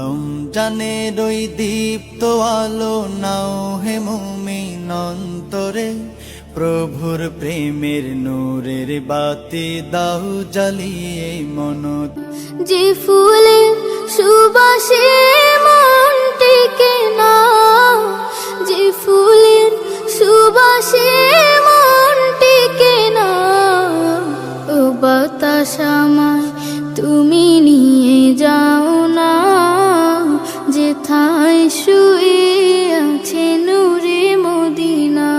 রমজানের ওই দীপ্ত আলো নাও হে মুমিন অন্তরে, প্রভুর প্রেমের নূরের বাতি দাও জ্বালিয়ে মনত। যে ফুলের সুবাসে মন টেকে না, যে ফুলের সুবাসে মন টেকে না, ও বাতাস আমায় তুমি নিয়ে যাও না, যেথায় শুয়ে আছে নূরে মদিনা।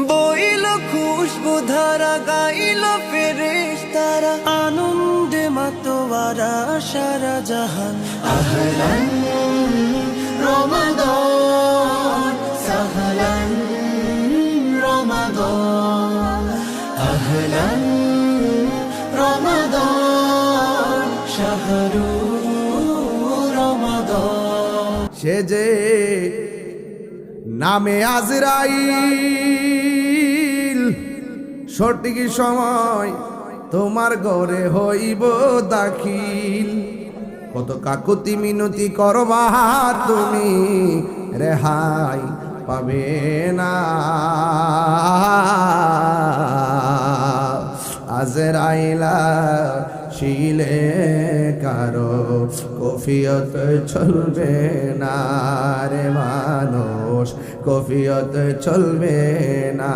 বইল খুশবু ধারা, গাইল ফেরেশতারা, আনন্দে মাতোয়ারা সারা জাহান। আহলান রমাদান সাহলান রমাদান, আহলান রমাদান শাহরু রমাদান। সে যে নামে আজরাইল, সঠিক সময় তোমার ঘরে হইব দাখিল। কত কাকুতি মিনতি করবা তুমি, রেহাই পাবে না। আজরাইলা শিলে কারো কফিয়ত চলবে না রে মানুষ, কফিয়ত চলবে না।